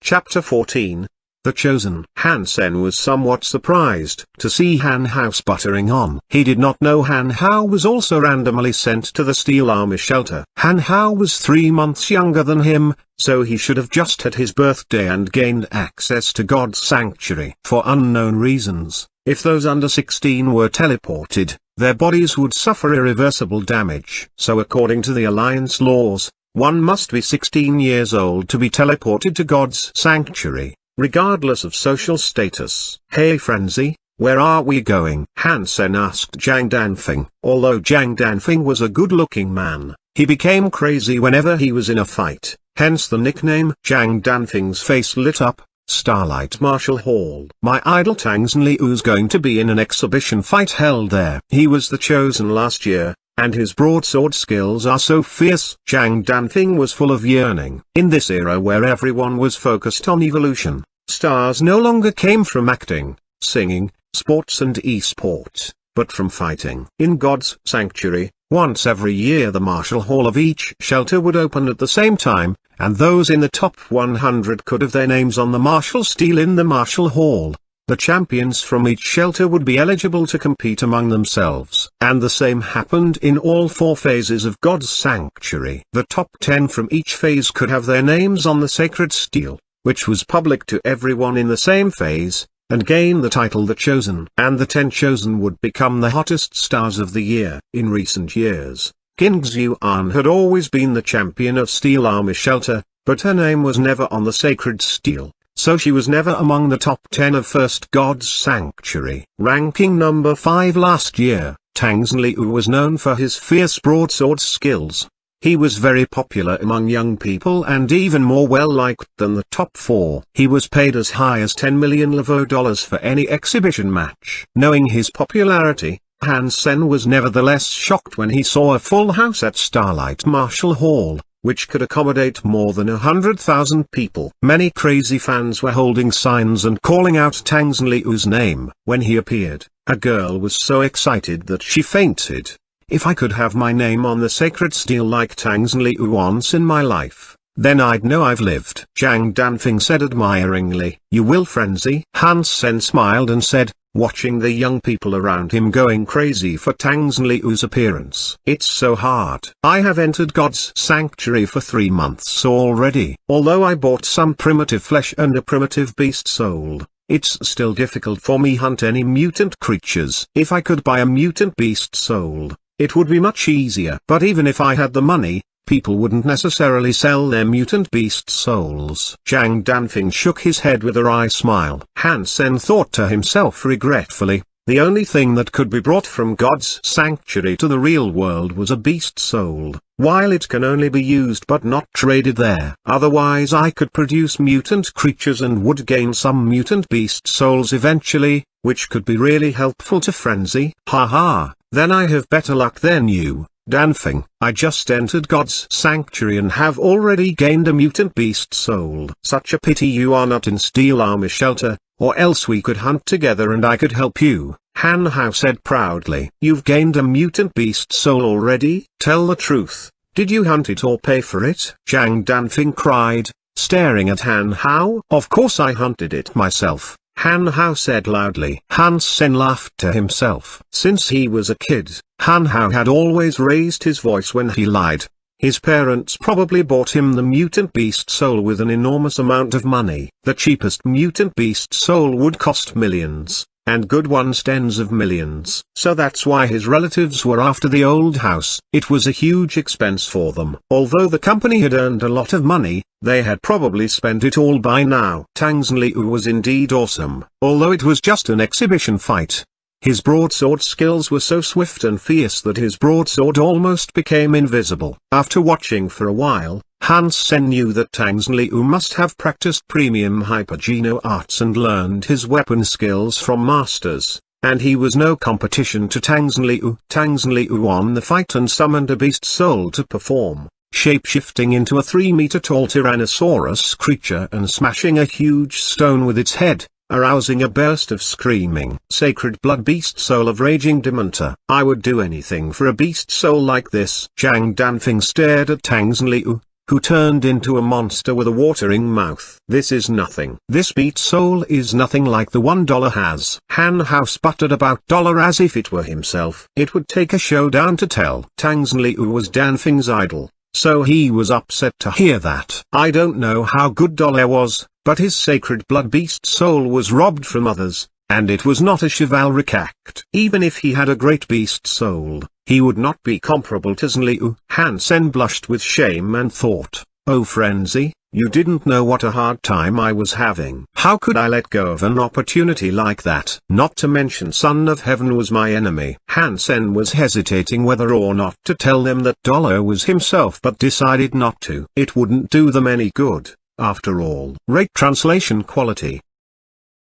Chapter 14. The Chosen. Han Sen was somewhat surprised to see Han Hao sputtering on. He did not know Han Hao was also randomly sent to the Steel Army shelter. Han Hao was 3 months younger than him, so he should have just had his birthday and gained access to God's sanctuary. For unknown reasons, if those under 16 were teleported, their bodies would suffer irreversible damage. So according to the Alliance laws, one must be 16 years old to be teleported to God's sanctuary, regardless of social status. "Hey Frenzy, where are we going?" Han Sen asked Zhang Danfeng. Although Zhang Danfeng was a good-looking man, he became crazy whenever he was in a fight, hence the nickname. Zhang Danfeng's face lit up. Starlight Martial Hall. My idol Tang Zhenliu's going to be in an exhibition fight held there. He was the Chosen last year, and his broadsword skills are so fierce. Zhang Danfeng was full of yearning. In this era where everyone was focused on evolution, stars no longer came from acting, singing, sports and e-sport, but from fighting. In God's sanctuary, once every year the martial hall of each shelter would open at the same time, and those in the top 100 could have their names on the martial steel in the martial hall. The champions from each shelter would be eligible to compete among themselves. And the same happened in all 4 phases of God's sanctuary. The top 10 from each phase could have their names on the sacred steel, which was public to everyone in the same phase, and gain the title The Chosen. And the 10 chosen would become the hottest stars of the year. In recent years, Qin Xuan had always been the champion of Steel Army Shelter, but her name was never on the sacred steel, so she was never among the top 10 of First God's Sanctuary. Ranking number 5 last year, Tang Zhenliu was known for his fierce broadsword skills. He was very popular among young people and even more well-liked than the top 4. He was paid as high as $10 million for any exhibition match. Knowing his popularity, Han Sen was nevertheless shocked when he saw a full house at Starlight Martial Hall, which could accommodate more than 100,000 people. Many crazy fans were holding signs and calling out Tang Zhenliu's name. When he appeared, a girl was so excited that she fainted. "If I could have my name on the sacred steel like Tang Zhenliu once in my life, then I'd know I've lived," Zhang Danfeng said admiringly. "You will, Frenzy?" Han Sen smiled and said, watching the young people around him going crazy for Tang Zhenliu's appearance. "It's so hard. I have entered God's sanctuary for 3 months already. Although I bought some primitive flesh and a primitive beast soul, it's still difficult for me hunt any mutant creatures. If I could buy a mutant beast soul, it would be much easier. But even if I had the money, people wouldn't necessarily sell their mutant beast souls." Zhang Danfeng shook his head with a wry smile. Han Sen thought to himself regretfully, the only thing that could be brought from God's sanctuary to the real world was a beast soul, while it can only be used but not traded there. Otherwise I could produce mutant creatures and would gain some mutant beast souls eventually, which could be really helpful to Frenzy. Haha, then I have better luck than you, Danfeng. I just entered God's sanctuary and have already gained a mutant beast soul. Such a pity you are not in Steel Army Shelter, or else we could hunt together and I could help you, Han Hao said proudly. "You've gained a mutant beast soul already? Tell the truth, did you hunt it or pay for it?" Zhang Danfeng cried, staring at Han Hao. "Of course I hunted it myself," Han Hao said loudly. Han Sen laughed to himself. Since he was a kid, Han Hao had always raised his voice when he lied. His parents probably bought him the mutant beast soul with an enormous amount of money. The cheapest mutant beast soul would cost millions, and good ones tens of millions. So that's why his relatives were after the old house. It was a huge expense for them. Although the company had earned a lot of money, they had probably spent it all by now. Tang Zhenliu was indeed awesome. Although it was just an exhibition fight, his broadsword skills were so swift and fierce that his broadsword almost became invisible. After watching for a while, Han Sen knew that Tang Zhenliu must have practiced premium Hypergeno arts and learned his weapon skills from masters, and he was no competition to Tang Zhenliu. Tang Zhenliu won the fight and summoned a beast soul to perform, shape-shifting into a 3-meter-tall Tyrannosaurus creature and smashing a huge stone with its head, arousing a burst of screaming. "Sacred blood beast soul of raging Dementor. I would do anything for a beast soul like this." Zhang Danfeng stared at Tang Zhenliu, who turned into a monster with a watering mouth. This is nothing. This beast soul is nothing like the $1 has. Han Hao sputtered about dollar as if it were himself. It would take a showdown to tell. Tang Zhenliu was Dan Feng's idol, so he was upset to hear that. I don't know how good dollar was, but his sacred blood beast soul was robbed from others, and it was not a chivalric act. Even if he had a great beast soul, he would not be comparable to Zhenliu. Han Sen blushed with shame and thought, oh frenzy, you didn't know what a hard time I was having. How could I let go of an opportunity like that? Not to mention Son of Heaven was my enemy. Han Sen was hesitating whether or not to tell them that dollar was himself, but decided not to. It wouldn't do them any good, after all. Rate translation quality.